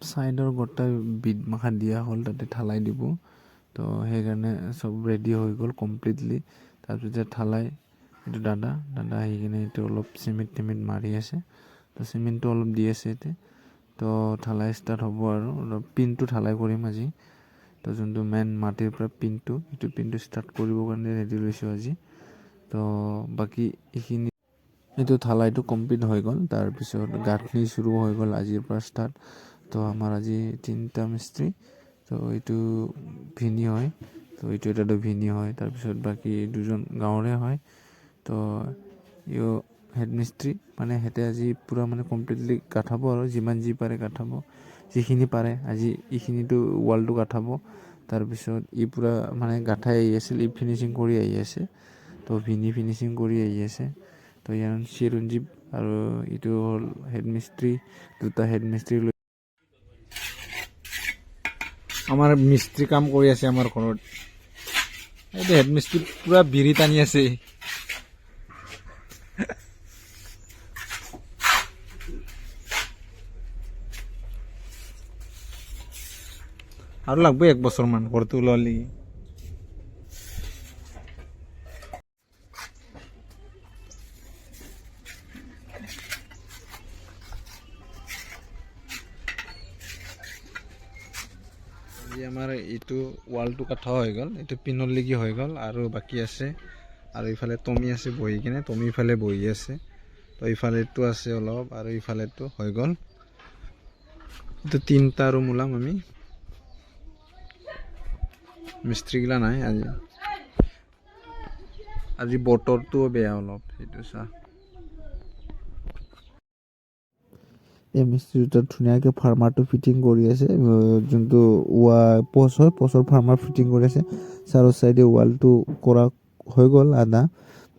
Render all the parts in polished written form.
ছাইডৰ গোটেই বিট মাখা দিয়া হ'ল তাতে ঢালাই দিব তো সেইকাৰণে চব ৰেডি হৈ গ'ল কমপ্লিটলি তাৰপিছত ঢালাই এইটো দাদা আহি কিনে এইটো অলপ চিমেণ্ট মাৰি আছে তো চিমেণ্টটো অলপ দি আছে এতিয়া তো ঢালাই ষ্টাৰ্ট হ'ব আৰু অলপ পিনটো ঢালাই কৰিম আজি তো যোনটো মেইন মাটিৰ পৰা পিনটো এইটো পিনটো ষ্টাৰ্ট কৰিবৰ কাৰণে ৰেডি লৈছোঁ আজি তো বাকী এইখিনি এইটো ঢালাইটো কমপ্লিট হৈ গ'ল তাৰপিছত গাঁথনি চুৰু হৈ গ'ল আজিৰ পৰা ষ্টাৰ্ট তো আমাৰ আজি 3টা মিস্ত্ৰী তো এইটো ভিনি হয় তো এইটো এটাতো ভিনি হয় তাৰপিছত বাকী দুজন গাঁৱৰে হয় তো ইও হেড মিস্ত্ৰী মানে সিহঁতে আজি পূৰা মানে কমপ্লিটলি গাঠাব আৰু যিমান যি পাৰে গাঠাব যিখিনি পাৰে আজি এইখিনিতো ৱালটো গাঠাব তাৰপিছত ই পূৰা মানে গাঠাই আহি আছিল ই ফিনিচিং কৰি আহি আছে তো ভিনি ফিনিচিং কৰি আহি আছে তো ইয়াৰ চিৰঞ্জীৱ আৰু এইটো হ'ল হেড মিস্ত্ৰী দুটা হেড মিস্ত্ৰী লৈ আমাৰ মিস্ত্ৰী কাম কৰি আছে আমাৰ ঘৰত এইটো হেড মিস্ত্ৰী পুৰা বিৰি টানি আছে আৰু লাগব 1 বছৰমান ঘৰটো ওলালি আমাৰ এইটো ৱালটো কাঠা হৈ গ'ল এইটো পিনৰ লাগি হৈ গ'ল আৰু বাকী আছে আৰু ইফালে টমি আছে বহি কিনে টমি ইফালে বহি আছে তো ইফালেটো আছে অলপ আৰু ইফালেটো হৈ গ'ল এইটো 3টা ৰুম ওলাম আমি মিস্ত্ৰীগিলা নাই আজি বতৰটোও বেয়া অলপ সেইটো চা এই মিস্ত্ৰী দুটা ধুনীয়াকৈ ফাৰ্মাৰটো ফিটিং কৰি আছে যোনটো পষ্ট হয় পষ্টৰ ফাৰ্মাৰ ফিটিং কৰি আছে চাৰৰ চাইডে ৱালটো কৰা হৈ গ'ল আধা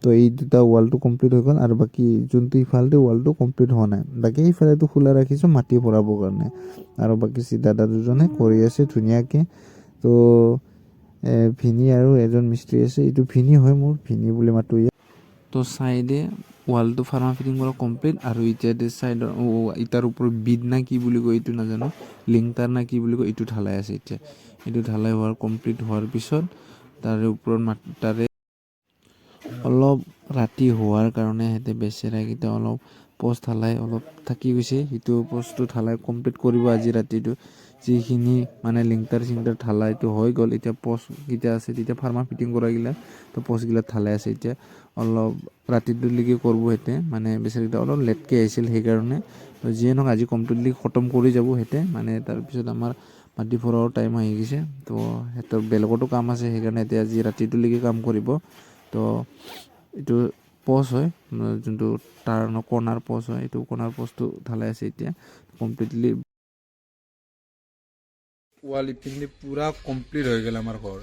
তো এই দুটা ৱালটো কমপ্লিট হৈ গ'ল আৰু বাকী যোনটো ইফালে ৱালটো কমপ্লিট হোৱা নাই বাকী ইফালেটো খোলা ৰাখিছোঁ মাটি ভৰাবৰ কাৰণে আৰু বাকী দাদা দুজনে কৰি আছে ধুনীয়াকৈ তো ভিনি আৰু এজন মিস্ত্ৰী আছে এইটো ভিনি হয় মোৰ ভিনি বুলি মাতো তো চাইডে ৱালটো ফাৰ্মা ফিটিং কৰা কমপ্লিট আৰু এতিয়া চাইডৰ ইটাৰ ওপৰত বিড না কি বুলি কয় এইটো নাজানো লিংটাৰ না কি বুলি কয় এইটো ঢালাই আছে এতিয়া এইটো ঢালাই হোৱাৰ কমপ্লিট হোৱাৰ পিছত তাৰে ওপৰত তাৰে অলপ ৰাতি হোৱাৰ কাৰণে সিহঁতে বেচেৰাকেইটা অলপ পষ্ট ঢালাই অলপ থাকি গৈছে সেইটো পষ্টটো ঢালাই কমপ্লিট কৰিব আজি ৰাতিটো যিখিনি মানে লিংটাৰ চিংটাৰ ঢালাইটো হৈ গ'ল এতিয়া পষ্টকেইটা আছে তেতিয়া ফাৰ্মা ফিটিং কৰাগিলা তো পষ্টগিলা ঢালাই আছে এতিয়া অলপ ৰাতিটোলৈকে কৰিব সিহঁতে মানে বেচেৰাকেইটা অলপ লেটকৈ আহিছিল সেইকাৰণে তো যিয়ে নহওক আজি কমপ্লিটলি খতম কৰি যাব সিহঁতে মানে তাৰপিছত আমাৰ মাটি ভৰাও টাইম আহি গৈছে তো সিহঁতৰ বেলেগতো কাম আছে সেইকাৰণে এতিয়া আজি ৰাতিটোলৈকে কাম কৰিব তো এইটো পষ্ট হয় যোনটো টাৰ্ণ কৰ্নাৰ পষ্ট হয় এইটো কৰ্নাৰ পষ্টটো ঢালাই আছে এতিয়া কমপ্লিটলি ৱাল ইপিনে পুৰা কমপ্লিট হৈ গ'ল আমাৰ ঘৰ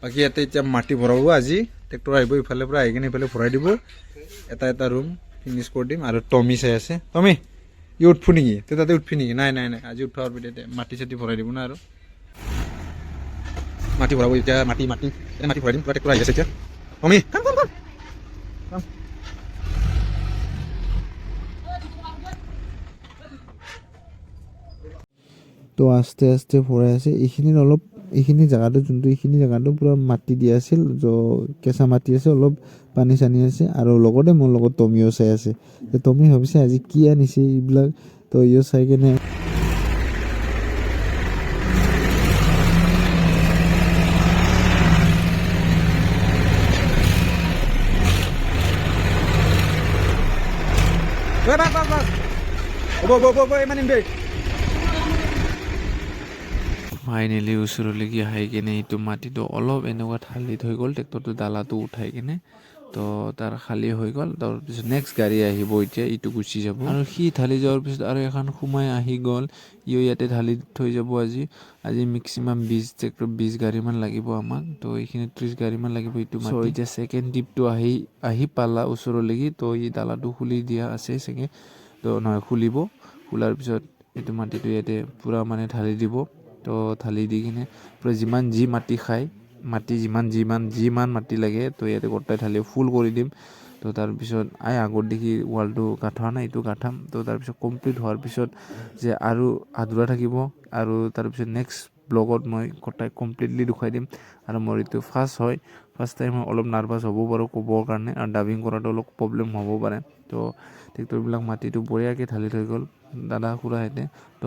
বাকী ইয়াতে এতিয়া মাটি ভৰাব আজি ট্ৰেক্টৰ আহিব ইফালে পৰা আহি কিনে ইফালে ভৰাই দিব এটা ৰুম ফিনিছ কৰি দিম আৰু টমি চাই আছে টমি ই উঠফু নেকি তই তাতে উঠবি নেকি নাই আজি উঠাৰ পিছতে মাটি চাটি ভৰাই দিব না আৰু মাটি ভৰাব এতিয়া মাটি ভৰাই দিম পুৰা ট্ৰেক্টৰ আহি আছে এতিয়া টমি কাম তো আস্তে আস্তে ভৰাই আছে এইখিনি জেগাটো যোনটো এইখিনি জেগাটো পূৰা মাটি দিয়া আছিল কেঁচা মাটি আছে অলপ পানী চানী আছে আৰু লগতে মোৰ লগত টমিও চাই আছে টমি ভাবিছে আজি কি আনিছে এইবিলাক তো ইও চাই কেনে ফাইনেলি ওচৰলৈকে আহি কিনে এইটো মাটিটো অলপ এনেকুৱা ঢালি থৈ গ'ল ট্ৰেক্টৰটো ডালাটো উঠাই কিনে তো তাৰ খালী হৈ গ'ল তাৰপিছত নেক্সট গাড়ী আহিব এতিয়া এইটো গুচি যাব আৰু সি ঢালি যোৱাৰ পিছত আৰু এখন সোমাই আহি গ'ল ইয়াতে ঢালি থৈ যাব আজি মেক্সিমাম 20 গাড়ীমান লাগিব আমাক তো এইখিনি 30 গাড়ীমান লাগিব এইটো মাটি এতিয়া ছেকেণ্ড ট্ৰিপটো আহি পালা ওচৰলৈকে তো এই ডালাটো খুলি দিয়া আছে চাগে তো নহয় খোলাৰ পিছত এইটো মাটিটো ইয়াতে পূৰা মানে ঢালি দিব তো ঢালি দি কিনে পূৰা যিমান মাটি খায় মাটি যিমান মাটি লাগে তো ইয়াতে গোটাই ঢালি ফুল কৰি দিম তো তাৰপিছত আগত দেখি ৱালটো গাঁঠা নাই, এইটো গাঁঠাম। তো তাৰপিছত কমপ্লিট হোৱাৰ পিছত যে আৰু আধৰুৱা থাকিব, আৰু তাৰপিছত নেক্সট ব্লগত মই গোটাই কমপ্লিটলি দেখুৱাই দিম। আৰু মোৰ এইটো ফাৰ্ষ্ট টাইম অলপ নাৰ্ভাছ হ'ব পাৰোঁ ক'বৰ কাৰণে, আৰু ডাবিং কৰাটো অলপ প্ৰব্লেম হ'ব পাৰে। তো ট্ৰেক্টৰবিলাক মাটিটো বঢ়িয়াকৈ ঢালি থৈ গ'ল দাদা খুৰাহঁতে। তো